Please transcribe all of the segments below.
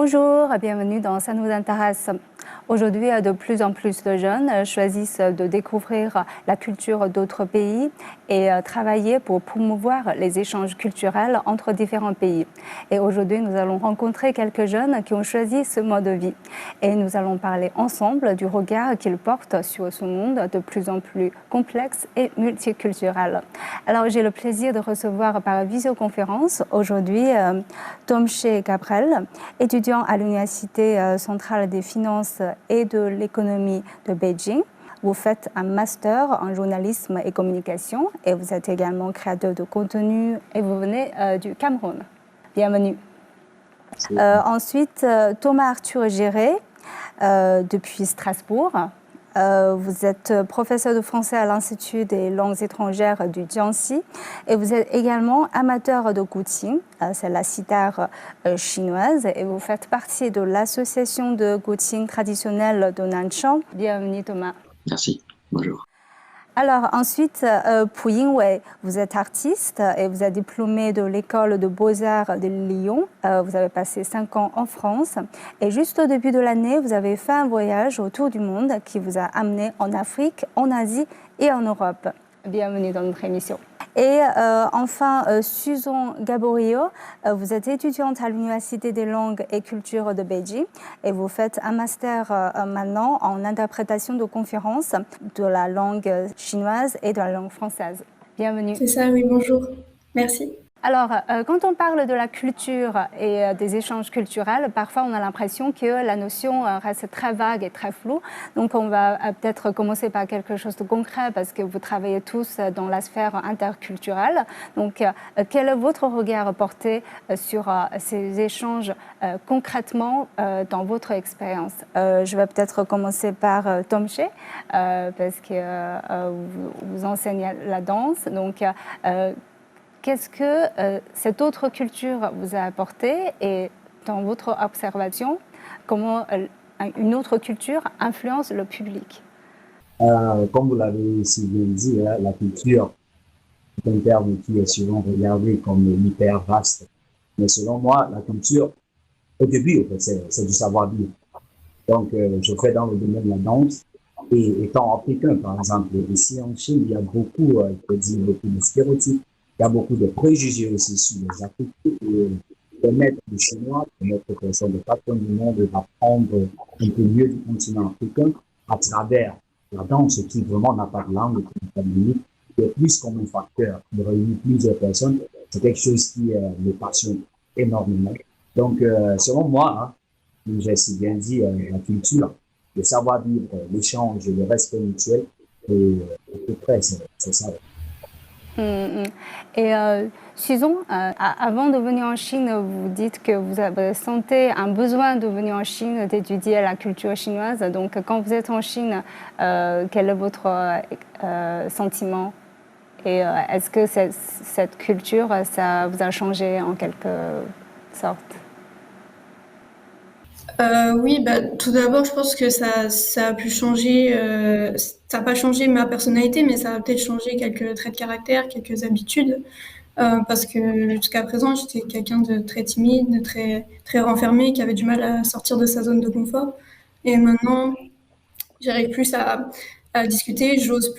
Bonjour, bienvenue dans Ça nous intéresse. Aujourd'hui, de plus en plus de jeunes choisissent de découvrir la culture d'autres pays et travailler pour promouvoir les échanges culturels entre différents pays. Et aujourd'hui, nous allons rencontrer quelques jeunes qui ont choisi ce mode de vie. Et nous allons parler ensemble du regard qu'ils portent sur ce monde de plus en plus complexe et multiculturel. Alors, j'ai le plaisir de recevoir par visioconférence aujourd'hui Tomché Gabriel, étudiant à l'Université centrale des finances et de l'économie de Beijing. Vous faites un master en journalisme et communication et vous êtes également créateur de contenu et vous venez du Cameroun. Bienvenue. Ensuite, Thomas Arthur Géré, depuis Strasbourg. Vous êtes professeur de français à l'Institut des langues étrangères du Jiangxi et vous êtes également amateur de Guzheng, c'est la cithare chinoise, et vous faites partie de l'association de Guzheng traditionnelle de Nanchang. Bienvenue Thomas. Merci, bonjour. Alors ensuite, Pu Yingwei, vous êtes artiste et vous êtes diplômé de l'école de beaux-arts de Lyon. Vous avez passé 5 ans en France et juste au début de l'année, vous avez fait un voyage autour du monde qui vous a amené en Afrique, en Asie et en Europe. Bienvenue dans notre émission. Et enfin, Susan Gaborio, vous êtes étudiante à l'Université des langues et cultures de Beijing et vous faites un master maintenant en interprétation de conférences de la langue chinoise et de la langue française. Bienvenue. C'est ça, oui, bonjour. Merci. Alors, quand on parle de la culture et des échanges culturels, parfois on a l'impression que la notion reste très vague et très floue. Donc, on va peut-être commencer par quelque chose de concret parce que vous travaillez tous dans la sphère interculturelle. Donc, quel est votre regard porté sur ces échanges concrètement dans votre expérience? Je vais peut-être commencer par Tomché parce que vous enseignez la danse. Donc, qu'est-ce que cette autre culture vous a apporté et dans votre observation, comment une autre culture influence le public? Comme vous l'avez si bien dit, la culture est un terme qui est souvent regardé comme hyper vaste. Mais selon moi, la culture, au début, en fait, c'est du savoir-vivre. Donc, je fais dans le domaine de la danse. Et étant africain, par exemple, ici en Chine, il y a beaucoup, je peux dire, beaucoup de stéréotypes. Il y a beaucoup de préjugés aussi sur les Africains. Et permettre aux Chinois, permettre aux personnes de partout du monde d'apprendre un peu mieux du continent africain à travers la danse qui vraiment n'a pas de langue, qui n'a pas de limite, qui est plus comme un facteur qui réunit plusieurs personnes. C'est quelque chose qui me passionne énormément. Donc, selon moi, j'ai si bien dit, la culture, le savoir-vivre, l'échange, le respect mutuel, et à peu près, c'est ça. Et Susan, avant de venir en Chine, vous dites que vous avez senti un besoin de venir en Chine, d'étudier la culture chinoise. Donc, quand vous êtes en Chine, quel est votre sentiment? Et est-ce que cette culture, ça vous a changé en quelque sorte? Oui, tout d'abord, je pense que ça a pu changer, ça n'a pas changé ma personnalité, mais ça a peut-être changé quelques traits de caractère, quelques habitudes, parce que jusqu'à présent, j'étais quelqu'un de très timide, de très renfermé, qui avait du mal à sortir de sa zone de confort. Et maintenant, j'arrive plus à discuter, j'ose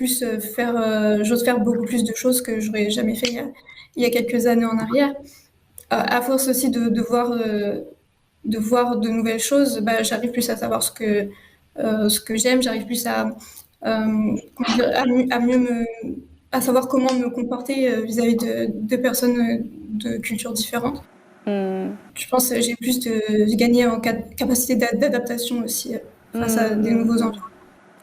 faire beaucoup plus de choses que j'aurais jamais fait il y a quelques années en arrière. À force aussi de voir de nouvelles choses, j'arrive plus à savoir ce que j'aime, j'arrive plus à savoir comment me comporter vis-à-vis de personnes de cultures différentes. Je pense que j'ai plus de gagner en capacité d'adaptation aussi face à des nouveaux environnements.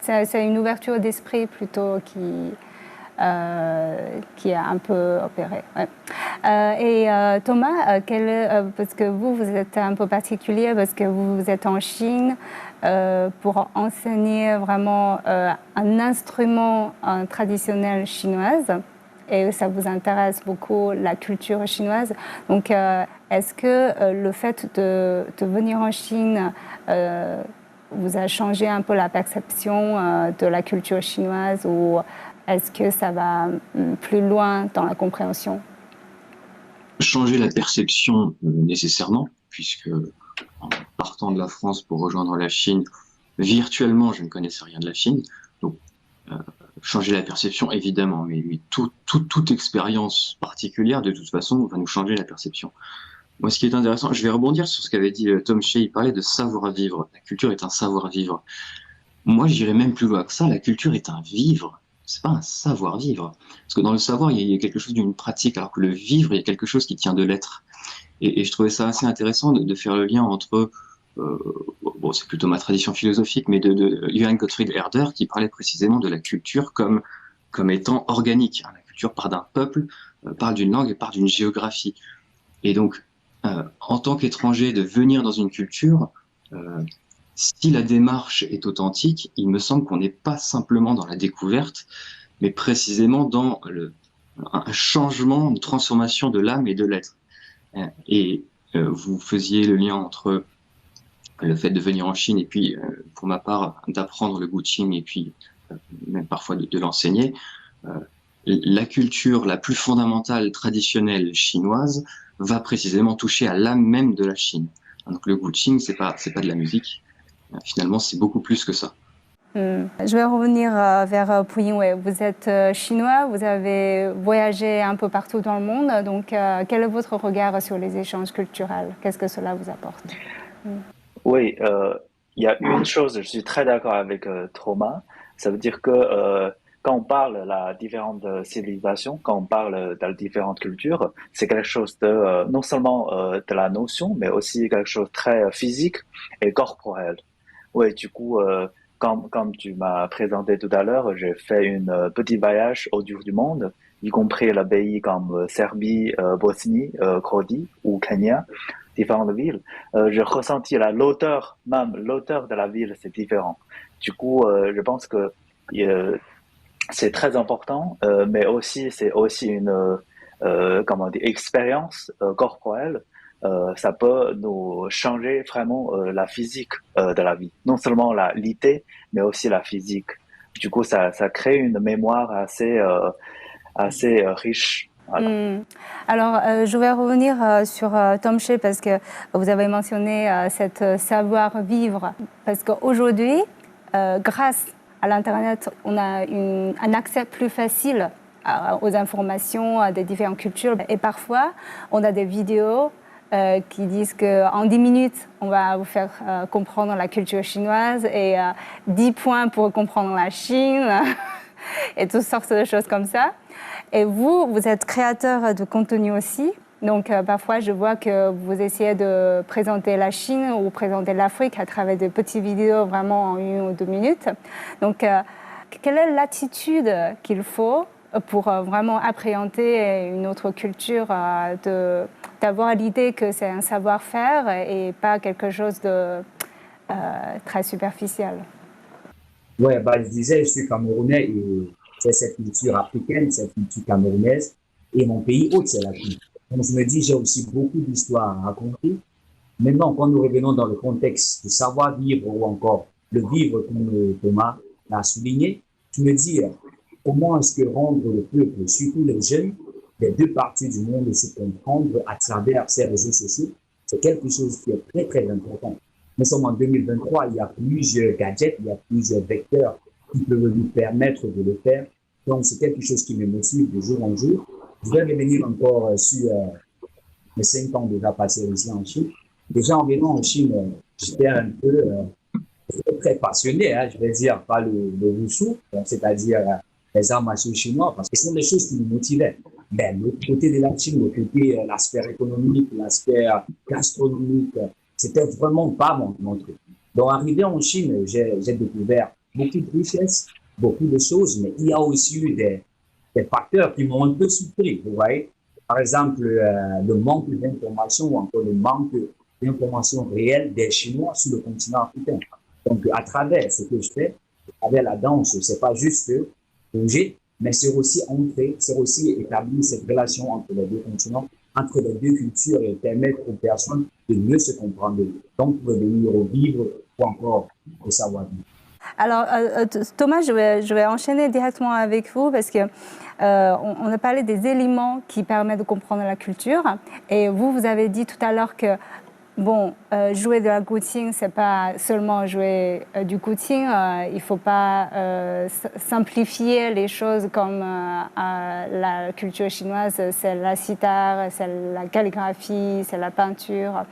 C'est une ouverture d'esprit plutôt qui a un peu opéré. Ouais. Et Thomas, parce que vous êtes un peu particulier, parce que vous êtes en Chine pour enseigner vraiment un instrument traditionnel chinoise, et ça vous intéresse beaucoup, la culture chinoise. Donc, est-ce que le fait de venir en Chine vous a changé un peu la perception de la culture chinoise, ou est-ce que ça va plus loin dans la compréhension? Changer la perception nécessairement, puisque partant de la France pour rejoindre la Chine, virtuellement, je ne connaissais rien de la Chine. Donc, changer la perception, évidemment, mais toute expérience particulière, de toute façon, va nous changer la perception. Moi, ce qui est intéressant, je vais rebondir sur ce qu'avait dit Tom Shea, il parlait de savoir-vivre. La culture est un savoir-vivre. Moi, j'irais même plus loin que ça, la culture est un vivre. C'est pas un savoir-vivre. Parce que dans le savoir, il y a quelque chose d'une pratique, alors que le vivre, il y a quelque chose qui tient de l'être. Et je trouvais ça assez intéressant de faire le lien entre, bon, c'est plutôt ma tradition philosophique, mais de Johann Gottfried Herder, qui parlait précisément de la culture comme étant organique. La culture part d'un peuple, part d'une langue et part d'une géographie. Et donc, en tant qu'étranger, de venir dans une culture, si la démarche est authentique, il me semble qu'on n'est pas simplement dans la découverte, mais précisément dans un changement, une transformation de l'âme et de l'être. Et vous faisiez le lien entre le fait de venir en Chine et puis, pour ma part, d'apprendre le Guqing et puis même parfois de l'enseigner. La culture la plus fondamentale, traditionnelle chinoise, va précisément toucher à l'âme même de la Chine. Donc le Guqing, c'est pas de la musique. Finalement, c'est beaucoup plus que ça. Je vais revenir vers Pu Yingwei. Vous êtes chinois, vous avez voyagé un peu partout dans le monde. Donc, quel est votre regard sur les échanges culturels? Qu'est-ce que cela vous apporte? Oui, il y a une chose, je suis très d'accord avec Thomas. Ça veut dire que quand on parle de la différentes civilisations, quand on parle de différentes cultures, c'est quelque chose de non seulement de la notion, mais aussi quelque chose de très physique et corporel. Oui, du coup, comme tu m'as présenté tout à l'heure, j'ai fait un petit voyage autour du monde, y compris les pays comme Serbie, Bosnie, Croatie ou Kenya, différentes villes. J'ai ressenti l'odeur, même l'odeur de la ville, c'est différent. Du coup, je pense que c'est très important, mais aussi c'est aussi une comment dire, expérience corporelle. Ça peut nous changer vraiment la physique de la vie. Non seulement l'idée, mais aussi la physique. Du coup, ça crée une mémoire assez riche. Voilà. Alors, je vais revenir sur Tom Shea parce que vous avez mentionné cette savoir-vivre. Parce qu'aujourd'hui, grâce à l'Internet, on a un accès plus facile aux informations des différentes cultures. Et parfois, on a des vidéos qui disent qu'en 10 minutes, on va vous faire comprendre la culture chinoise et 10 points pour comprendre la Chine et toutes sortes de choses comme ça. Et vous êtes créateur de contenu aussi. Donc, parfois, je vois que vous essayez de présenter la Chine ou présenter l'Afrique à travers de petites vidéos vraiment en 1 ou 2 minutes. Donc, quelle est l'attitude qu'il faut pour vraiment appréhender une autre culture, d'avoir l'idée que c'est un savoir-faire et pas quelque chose de très superficiel? Ouais, bah, je disais, je suis camerounais et c'est cette culture africaine, cette culture camerounaise. Et mon pays hôte, c'est la Chine. Donc, je me dis, j'ai aussi beaucoup d'histoires à raconter. Maintenant, quand nous revenons dans le contexte du savoir-vivre ou encore le vivre, comme Thomas l'a souligné, je me dis, comment est-ce que rendre le peuple, surtout les jeunes, des deux parties du monde, se comprendre à travers ces réseaux sociaux, c'est quelque chose qui est très, très important. Nous sommes en 2023, il y a plusieurs gadgets, il y a plusieurs vecteurs qui peuvent nous permettre de le faire. Donc, c'est quelque chose qui me motive de jour en jour. Je vais revenir encore sur mes 5 ans déjà passés ici en Chine. Déjà, en venant en Chine, j'étais un peu très passionné, hein, je vais dire, par le wushu, c'est-à-dire les arts martiaux chinois, parce que ce sont des choses qui me motivaient. Mais l'autre côté de la Chine, le côté, l'aspect économique, l'aspect gastronomique, c'était vraiment pas mon truc. Donc, arrivé en Chine, j'ai découvert beaucoup de richesses, beaucoup de choses, mais il y a aussi eu des facteurs qui m'ont un peu surpris, vous voyez. Par exemple, le manque d'informations ou encore le manque d'informations réelles des Chinois sur le continent africain. Donc, à travers ce que je fais, à travers la danse, c'est pas juste bouger, mais c'est aussi entrer, c'est aussi établir cette relation entre les deux continents, entre les deux cultures et permettre aux personnes de mieux se comprendre. Donc, pour devenir vivre ou encore le savoir-vivre. Alors, Thomas, je vais enchaîner directement avec vous parce que on a parlé des éléments qui permettent de comprendre la culture. Et vous avez dit tout à l'heure que bon, jouer de la gutting, c'est pas seulement jouer du gutting. Il faut pas simplifier les choses comme la culture chinoise, c'est la sitar, c'est la calligraphie, c'est la peinture.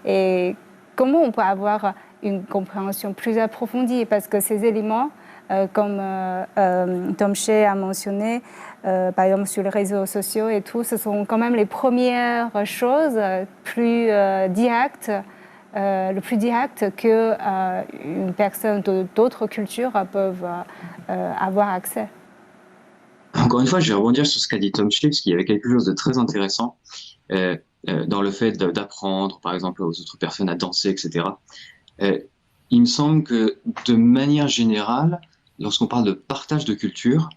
Et comment on peut avoir une compréhension plus approfondie? Parce que ces éléments, comme Tom Shea a mentionné, par exemple sur les réseaux sociaux et tout, ce sont quand même les premières choses plus directes, le plus direct que une personne d'autres cultures peuvent avoir accès. Encore une fois, je vais rebondir sur ce qu'a dit Tom Shea, parce qu'il y avait quelque chose de très intéressant dans le fait d'apprendre, par exemple, aux autres personnes à danser, etc. Il me semble que, de manière générale, lorsqu'on parle de partage de culture,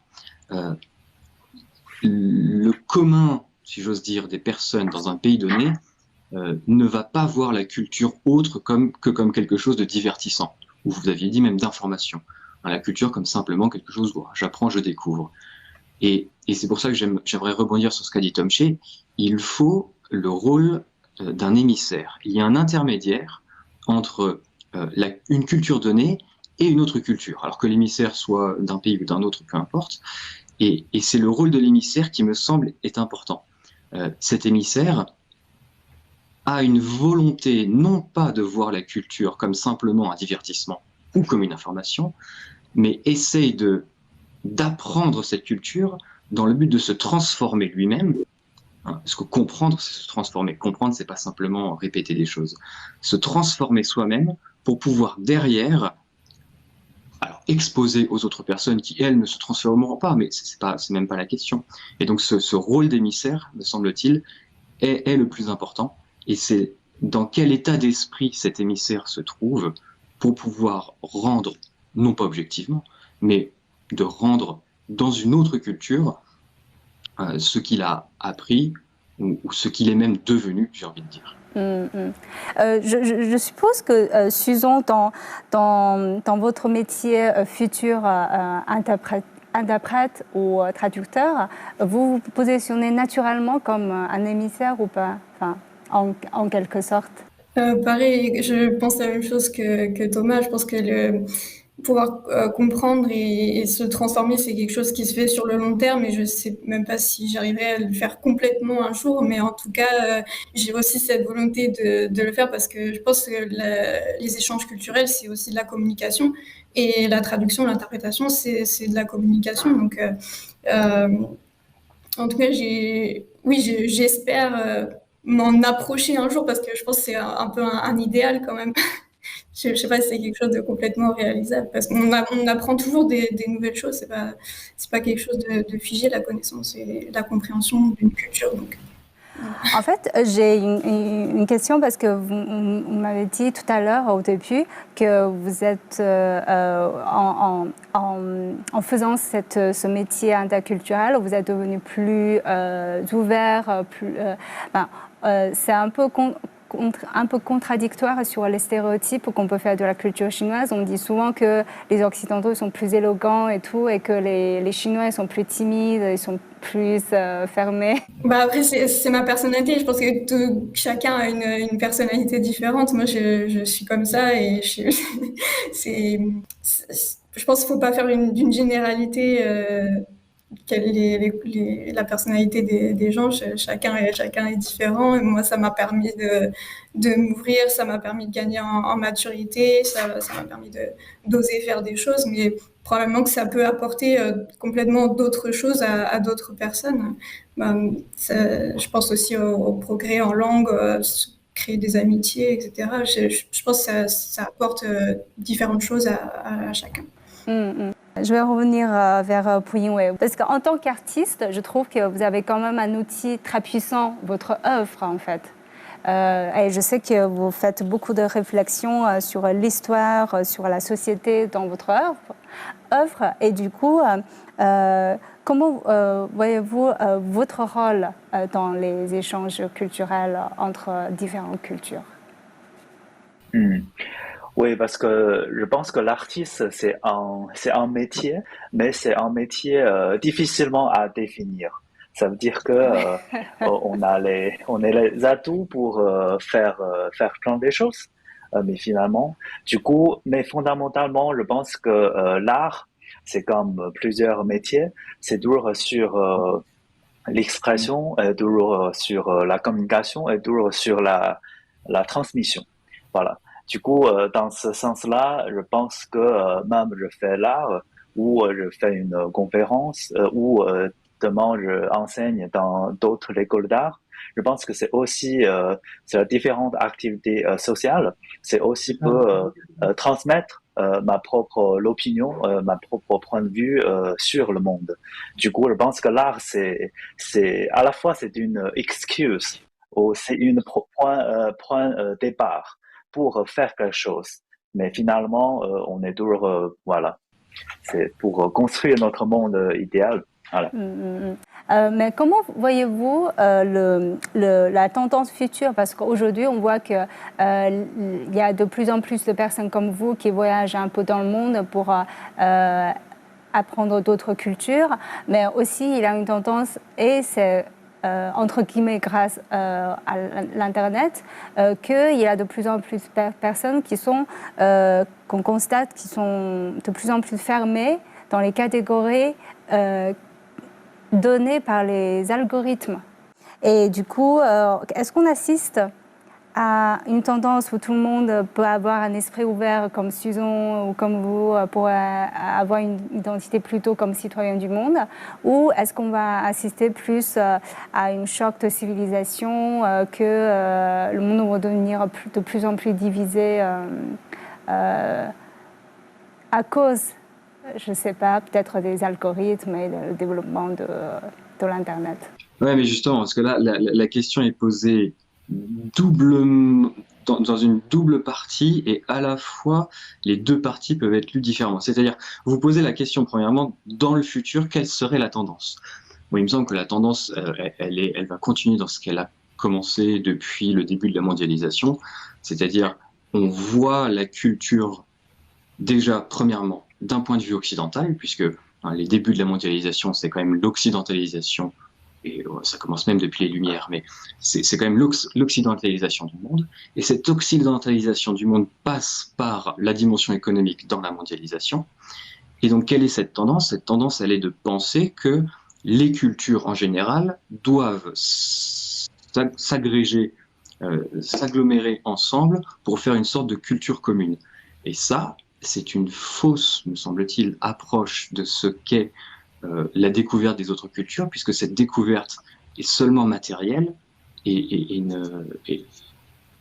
le commun, si j'ose dire, des personnes dans un pays donné ne va pas voir la culture autre que comme quelque chose de divertissant, ou vous aviez dit même d'information. La culture comme simplement quelque chose où j'apprends, je découvre. Et c'est pour ça que j'aimerais rebondir sur ce qu'a dit Tom Shea. Il faut le rôle d'un émissaire. Il y a un intermédiaire entre une culture donnée et une autre culture, alors que l'émissaire soit d'un pays ou d'un autre, peu importe. Et c'est le rôle de l'émissaire qui me semble est important. Cet émissaire a une volonté non pas de voir la culture comme simplement un divertissement ou comme une information, mais essaye d'apprendre cette culture dans le but de se transformer lui-même. Parce que comprendre, c'est se transformer. Comprendre, c'est pas simplement répéter des choses. Se transformer soi-même pour pouvoir derrière exposer aux autres personnes qui, elles, ne se transformeront pas, mais c'est même pas la question. Et donc ce rôle d'émissaire, me semble-t-il, est le plus important. Et c'est dans quel état d'esprit cet émissaire se trouve pour pouvoir rendre, non pas objectivement, mais de rendre dans une autre culture ce qu'il a appris ou ce qu'il est même devenu, j'ai envie de dire. Je suppose que, Susan, dans votre métier futur interprète ou traducteur, vous vous positionnez naturellement comme un émissaire ou pas, enfin, en quelque sorte? Pareil, je pense la même chose que Thomas. Je pense que pouvoir comprendre et se transformer, c'est quelque chose qui se fait sur le long terme, et je sais même pas si j'arriverai à le faire complètement un jour, mais en tout cas, j'ai aussi cette volonté de le faire, parce que je pense que les échanges culturels, c'est aussi de la communication, et la traduction, l'interprétation, c'est de la communication. Donc, en tout cas, j'espère m'en approcher un jour, parce que je pense que c'est un peu un idéal quand même. Je ne sais pas si c'est quelque chose de complètement réalisable, parce qu'on apprend toujours des nouvelles choses. C'est pas quelque chose de figé, la connaissance et la compréhension d'une culture. Donc. En fait, j'ai une question, parce que vous m'avez dit tout à l'heure, au début, que vous êtes, en faisant ce métier interculturel, vous êtes devenu plus ouvert, c'est un peu contradictoire sur les stéréotypes qu'on peut faire de la culture chinoise. On dit souvent que les Occidentaux sont plus élégants et tout, et que les Chinois sont plus timides, ils sont plus fermés. Après, c'est ma personnalité. Je pense que chacun a une personnalité différente. Moi, je suis comme ça, et je pense qu'il ne faut pas faire d'une généralité la personnalité des gens. Chacun est différent, et moi, ça m'a permis de m'ouvrir, ça m'a permis de gagner en maturité, ça m'a permis d'oser faire des choses, mais probablement que ça peut apporter complètement d'autres choses à d'autres personnes. Je pense aussi au progrès en langue, créer des amitiés, etc. Je pense que ça apporte différentes choses à chacun. Je vais revenir vers Pu Yingwei, parce qu'en tant qu'artiste, je trouve que vous avez quand même un outil très puissant, votre œuvre en fait. Et je sais que vous faites beaucoup de réflexions sur l'histoire, sur la société dans votre œuvre. Et du coup, comment voyez-vous votre rôle dans les échanges culturels entre différentes cultures? Oui, parce que je pense que l'artiste, c'est un métier, mais c'est un métier difficilement à définir. Ça veut dire que on a les atouts pour faire plein de choses. Mais finalement, du coup, mais fondamentalement, je pense que l'art, c'est comme plusieurs métiers, c'est dur sur l'expression, est dur sur la communication, est dur sur la transmission. Voilà. Du coup, dans ce sens-là, je pense que même je fais l'art ou je fais une conférence ou demain je enseigne dans d'autres écoles d'art. Je pense que c'est aussi c'est différentes activités sociales. C'est aussi peut transmettre ma propre l'opinion, ma propre point de vue sur le monde. Du coup, je pense que l'art c'est à la fois c'est une excuse ou c'est une point départ pour faire quelque chose. Mais finalement, on est toujours voilà, c'est pour construire notre monde idéal. Voilà. Mais comment voyez-vous la tendance future? Parce qu'aujourd'hui, on voit qu'il y a de plus en plus de personnes comme vous qui voyagent un peu dans le monde pour apprendre d'autres cultures. Mais aussi, il y a une tendance, et c'est entre guillemets grâce à l'Internet, qu'il y a de plus en plus de personnes qu'on constate qui sont de plus en plus fermées dans les catégories données par les algorithmes. Et du coup, est-ce qu'on assiste à une tendance où tout le monde peut avoir un esprit ouvert comme Susan ou comme vous pour avoir une identité plutôt comme citoyen du monde, ou est-ce qu'on va assister plus à un choc de civilisation, que le monde va devenir de plus en plus divisé à cause, je ne sais pas, peut-être des algorithmes et le développement de l'Internet? Ouais, mais justement, parce que là, la question est posée doublement, dans une double partie, et à la fois, les deux parties peuvent être lues différemment. C'est-à-dire, vous posez la question, premièrement, dans le futur, quelle serait la tendance? Bon, il me semble que la tendance, elle va continuer dans ce qu'elle a commencé depuis le début de la mondialisation, c'est-à-dire, on voit la culture déjà, premièrement, d'un point de vue occidental, puisque les débuts de la mondialisation, c'est quand même l'occidentalisation, et ça commence même depuis les Lumières, mais c'est quand même l'occidentalisation du monde. Et cette occidentalisation du monde passe par la dimension économique dans la mondialisation. Et donc, quelle est cette tendance? Cette tendance, elle est de penser que les cultures en général doivent s'agréger, s'agglomérer ensemble pour faire une sorte de culture commune. Et ça, c'est une fausse, me semble-t-il, approche de ce qu'est la découverte des autres cultures, puisque cette découverte est seulement matérielle et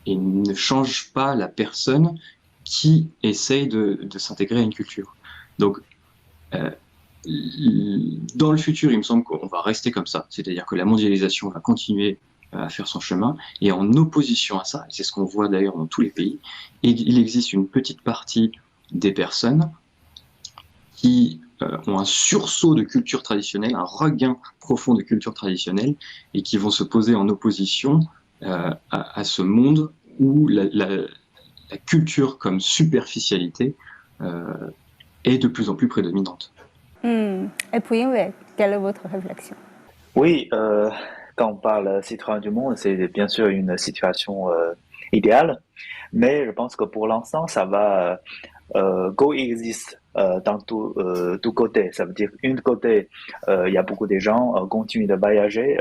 ne change pas la personne qui essaye de s'intégrer à une culture. Donc, dans le futur, il me semble qu'on va rester comme ça, c'est-à-dire que la mondialisation va continuer à faire son chemin, et en opposition à ça, et c'est ce qu'on voit d'ailleurs dans tous les pays, il existe une petite partie des personnes qui ont un sursaut de culture traditionnelle, un regain profond de culture traditionnelle, et qui vont se poser en opposition à ce monde où la culture comme superficialité est de plus en plus prédominante. Et puis, ouais, quelle est votre réflexion? Oui, quand on parle citoyen du monde, c'est bien sûr une situation idéale, mais je pense que pour l'instant, ça va coexiste dans tout côté. Ça veut dire une côté, il y a beaucoup de gens continuent de voyager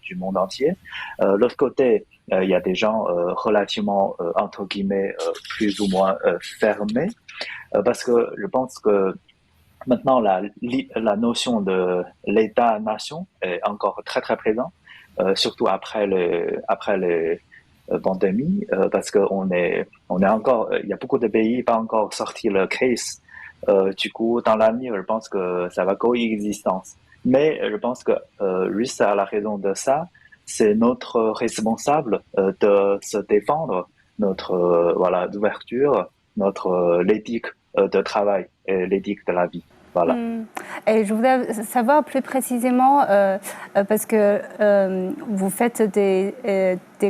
du monde entier. L'autre côté, il y a des gens relativement entre guillemets plus ou moins fermés, parce que je pense que maintenant la notion de l'État-nation est encore très très présente, surtout après les pandémie, parce qu'on est encore, il y a beaucoup de pays pas encore sorti le case. Du coup, dans l'avenir, je pense que ça va coexistence. Mais je pense que juste à la raison de ça, c'est notre responsable de se défendre, notre voilà d'ouverture, notre l'éthique de travail et l'éthique de la vie. Voilà. Et je voulais savoir plus précisément, parce que vous faites des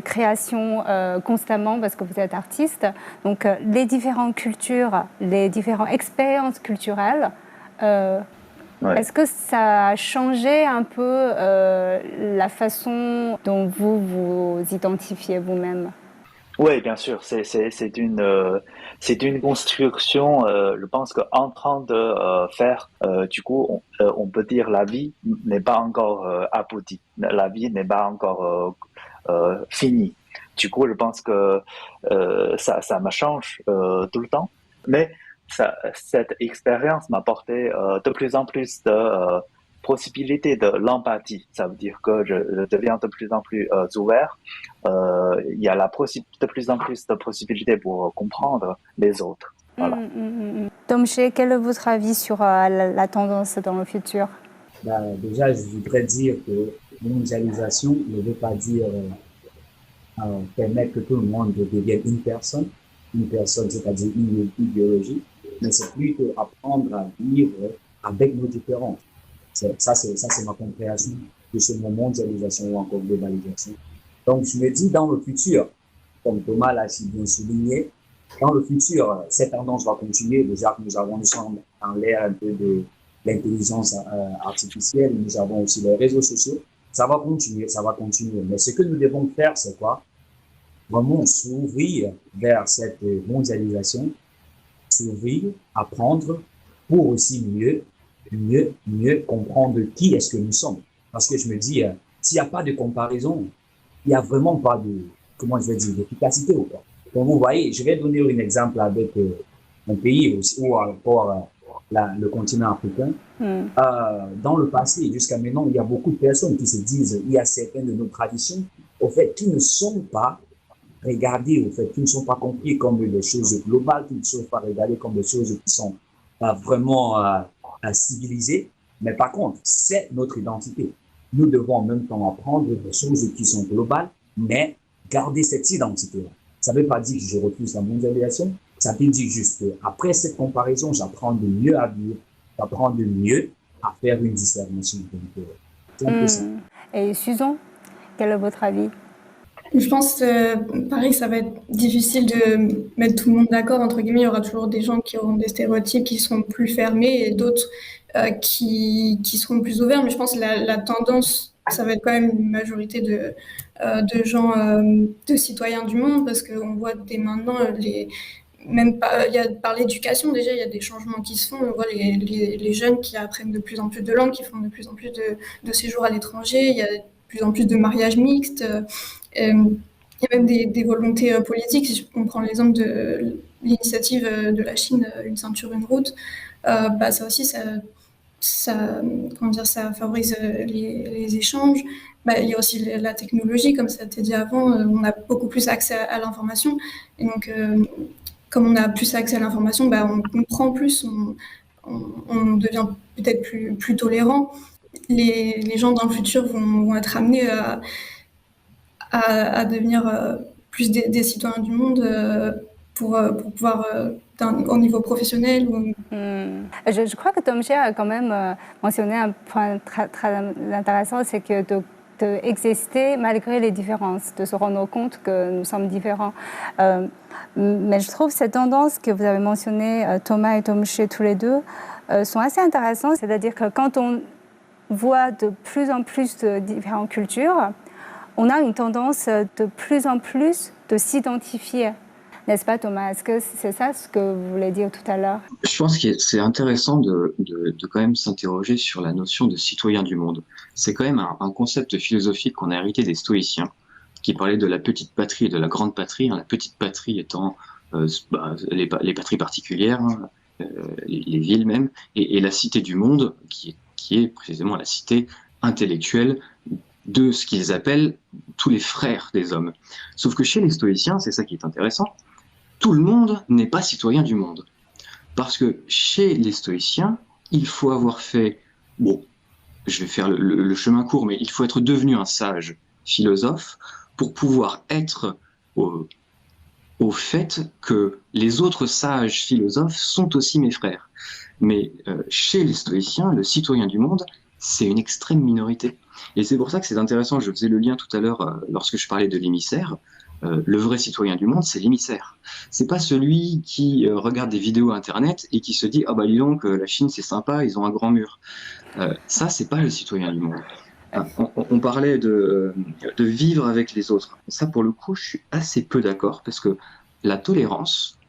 créations constamment parce que vous êtes artiste, donc les différentes cultures, les différentes expériences culturelles, Ouais. Est-ce que ça a changé un peu la façon dont vous vous identifiez vous-même? Oui, bien sûr, c'est une construction, je pense qu'en train de faire, du coup, on peut dire la vie n'est pas encore aboutie, la vie n'est pas encore finie. Du coup, je pense que ça me change tout le temps, mais cette expérience m'a apporté de plus en plus de possibilités de l'empathie. Ça veut dire que je deviens de plus en plus ouvert. Il y a de plus en plus de possibilités pour comprendre les autres. Voilà. Domché, quel est votre avis sur la tendance dans le futur? Déjà, je voudrais dire que mondialisation ne veut pas dire permettre que tout le monde devienne une personne, c'est-à-dire une idéologie, mais c'est plutôt apprendre à vivre avec nos différences. Ça, c'est ma compréhension de ce mot mondialisation ou encore globalisation. Donc, je me dis, dans le futur, comme Thomas l'a si bien souligné, dans le futur, cette tendance va continuer. Déjà, nous sommes dans l'ère un peu de l'intelligence artificielle, nous avons aussi les réseaux sociaux. Ça va continuer, ça va continuer. Mais ce que nous devons faire, c'est quoi? Vraiment s'ouvrir vers cette mondialisation, s'ouvrir, apprendre pour aussi mieux comprendre qui est-ce que nous sommes. Parce que je me dis, s'il n'y a pas de comparaison, il n'y a vraiment pas de, comment je vais dire, d'efficacité ou pas. Donc, vous voyez, je vais donner un exemple avec mon pays aussi, ou encore le continent africain. Dans le passé, jusqu'à maintenant, il y a beaucoup de personnes qui se disent, il y a certaines de nos traditions, au fait, qui ne sont pas regardées, au fait, qui ne sont pas compris comme des choses globales, qui ne sont pas regardées comme des choses qui sont vraiment civilisées. Mais par contre, c'est notre identité. Nous devons en même temps apprendre des choses qui sont globales, mais garder cette identité-là. Ça ne veut pas dire que je refuse la mondialisation. Ça veut dire juste qu'après cette comparaison, j'apprends de mieux à vivre, j'apprends de mieux à faire une discernement. C'est un peu ça. Et Susan, quel est votre avis? Je pense, pareil, ça va être difficile de mettre tout le monde d'accord, entre guillemets. Il y aura toujours des gens qui auront des stéréotypes qui seront plus fermés et d'autres qui seront plus ouverts. Mais je pense que la tendance, ça va être quand même une majorité de gens, de citoyens du monde, parce qu'on voit dès maintenant, par l'éducation, déjà, il y a des changements qui se font. On voit les jeunes qui apprennent de plus en plus de langues, qui font de plus en plus de séjours à l'étranger. Il y a de plus en plus de mariages mixtes. Il y a même des volontés politiques. Si on prend l'exemple de l'initiative de la Chine, une ceinture, une route, ça aussi, comment dire, ça favorise les échanges. Il y a aussi la technologie, comme ça a été dit avant, on a beaucoup plus accès à l'information. Et donc, comme on a plus accès à l'information, on comprend plus, on devient peut-être plus tolérant. Les gens dans le futur vont être amenés à devenir plus des citoyens du monde pour pouvoir, au niveau professionnel. Je crois que Domché a quand même mentionné un point très, très intéressant, c'est que d'exister malgré les différences, de se rendre compte que nous sommes différents. Mais je trouve cette tendance que vous avez mentionnée, Thomas et Domché tous les deux, sont assez intéressantes. C'est-à-dire que quand on voit de plus en plus de différentes cultures, on a une tendance de plus en plus de s'identifier. N'est-ce pas, Thomas? Est-ce que c'est ça ce que vous voulez dire tout à l'heure? Je pense que c'est intéressant de quand même s'interroger sur la notion de citoyen du monde. C'est quand même un concept philosophique qu'on a hérité des stoïciens, qui parlaient de la petite patrie et de la grande patrie. La petite patrie étant les patries particulières, les villes même, et la cité du monde, qui est précisément la cité intellectuelle de ce qu'ils appellent tous les frères des hommes. Sauf que chez les stoïciens, c'est ça qui est intéressant, tout le monde n'est pas citoyen du monde. Parce que chez les stoïciens, il faut avoir fait, je vais faire le chemin court, mais il faut être devenu un sage philosophe pour pouvoir être au fait que les autres sages philosophes sont aussi mes frères. Mais chez les stoïciens, le citoyen du monde, c'est une extrême minorité. Et c'est pour ça que c'est intéressant, je faisais le lien tout à l'heure lorsque je parlais de l'émissaire. Le vrai citoyen du monde, c'est l'émissaire. C'est pas celui qui regarde des vidéos internet et qui se dit ah bah dis donc la Chine c'est sympa, ils ont un grand mur. Ça c'est pas le citoyen du monde. On parlait de vivre avec les autres. Ça pour le coup, je suis assez peu d'accord parce que la tolérance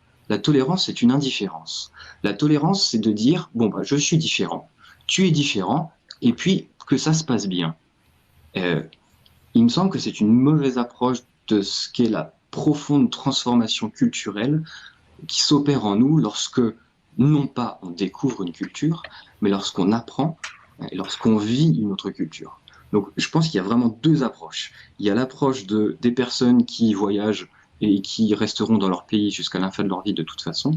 c'est une indifférence. La tolérance c'est de dire bon bah je suis différent, tu es différent et puis que ça se passe bien. Il me semble que c'est une mauvaise approche de ce qu'est la profonde transformation culturelle qui s'opère en nous lorsque, non pas on découvre une culture, mais lorsqu'on apprend et lorsqu'on vit une autre culture. Donc je pense qu'il y a vraiment deux approches. Il y a l'approche des personnes qui voyagent et qui resteront dans leur pays jusqu'à la fin de leur vie de toute façon.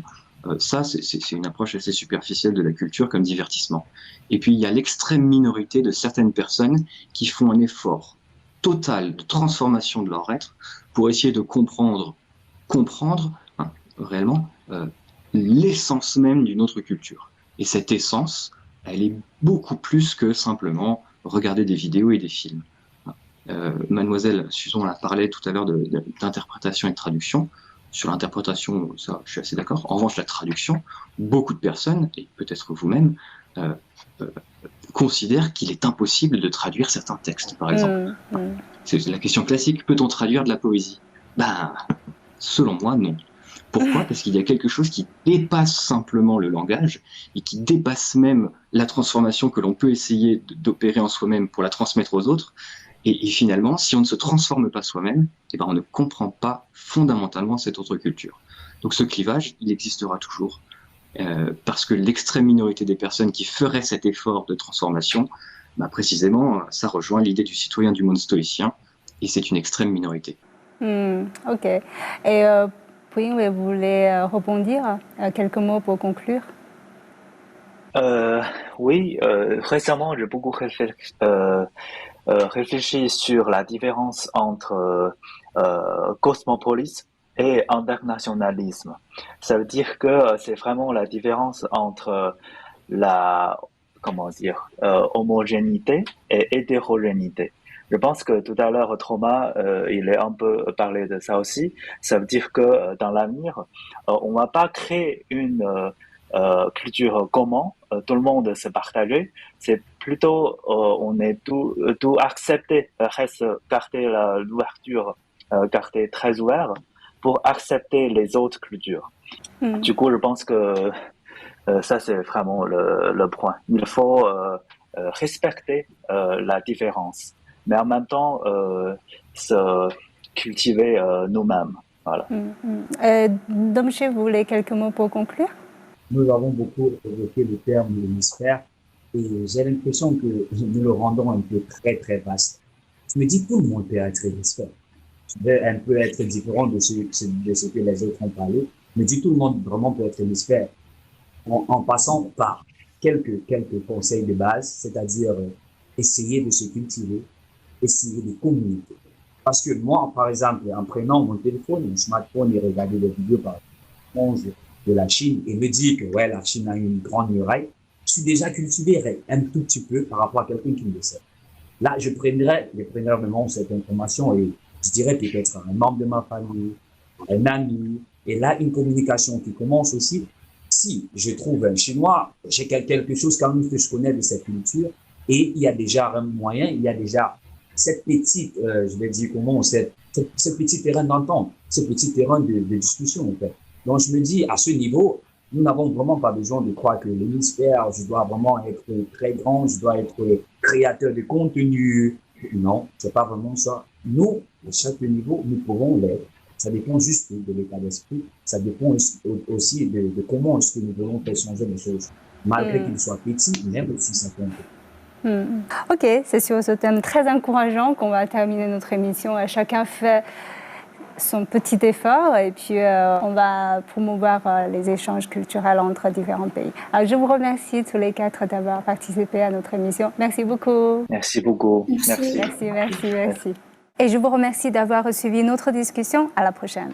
Ça, c'est une approche assez superficielle de la culture comme divertissement. Et puis il y a l'extrême minorité de certaines personnes qui font un effort total de transformation de leur être pour essayer de comprendre réellement l'essence même d'une autre culture. Et cette essence, elle est beaucoup plus que simplement regarder des vidéos et des films. Mademoiselle Suzon a parlé tout à l'heure d'interprétation et de traduction. Sur l'interprétation, ça, je suis assez d'accord. En revanche, la traduction, beaucoup de personnes, et peut-être vous-même, considèrent qu'il est impossible de traduire certains textes, par exemple. C'est la question classique, peut-on traduire de la poésie? Ben, selon moi, non. Pourquoi? Parce qu'il y a quelque chose qui dépasse simplement le langage et qui dépasse même la transformation que l'on peut essayer d'opérer en soi-même pour la transmettre aux autres. Et finalement, si on ne se transforme pas soi-même, eh ben on ne comprend pas fondamentalement cette autre culture. Donc ce clivage, il existera toujours. Parce que l'extrême minorité des personnes qui feraient cet effort de transformation, bah précisément, ça rejoint l'idée du citoyen du monde stoïcien, et c'est une extrême minorité. Ok. Et puis, vous voulez rebondir quelques mots pour conclure? Oui, récemment, j'ai beaucoup réfléchi sur la différence entre cosmopolis et internationalisme. Ça veut dire que c'est vraiment la différence entre la, comment dire, homogénéité et hétérogénéité. Je pense que tout à l'heure, Thomas, il est un peu parlé de ça aussi. Ça veut dire que dans l'avenir, on va pas créer une culture commune, tout le monde se partager. C'est plutôt, on est tout accepté, reste garder l'ouverture, garder très ouvert pour accepter les autres cultures. Du coup, je pense que ça, c'est vraiment le point. Il faut respecter la différence, mais en même temps se cultiver nous-mêmes. Voilà. Domche, vous voulez quelques mots pour conclure? Nous avons beaucoup évoqué le terme l'hémisphère et j'ai l'impression que nous le rendons un peu très, très vaste. Je me dis, tout le monde peut être hémisphère. Je vais un peu être différent de ce que les autres ont parlé, mais dis tout le monde vraiment peut être hémisphère. En passant par quelques conseils de base, c'est-à-dire essayer de se cultiver, essayer de communiquer. Parce que moi, par exemple, en prenant mon téléphone, mon smartphone et regarder des vidéos par exemple de la Chine et me dire que ouais, la Chine a une grande muraille, je suis déjà cultivé un tout petit peu par rapport à quelqu'un qui le sait. Là, je prendrais vraiment cette information et je dirais peut-être un membre de ma famille, un ami, et là, une communication qui commence aussi. Si je trouve un Chinois, j'ai quelque chose quand même que je connais de cette culture et il y a déjà un moyen, il y a déjà cette petite, je vais dire comment, ce petit terrain d'entente, ce petit terrain de discussion en fait. Donc je me dis, à ce niveau, nous n'avons vraiment pas besoin de croire que l'hémisphère, je dois vraiment être très grand, je dois être créateur de contenu. Non, c'est pas vraiment ça. Nous, à chaque niveau, nous pouvons l'être. Ça dépend juste de l'état d'esprit. Ça dépend aussi de comment est-ce que nous voulons faire changer les choses. Malgré qu'il soit petit, même si ça compte. Ok, c'est sur ce thème très encourageant qu'on va terminer notre émission. Chacun fait son petit effort et puis on va promouvoir les échanges culturels entre différents pays. Alors, je vous remercie tous les quatre d'avoir participé à notre émission. Merci beaucoup. Merci beaucoup. Merci. Merci. Et je vous remercie d'avoir suivi notre discussion. À la prochaine.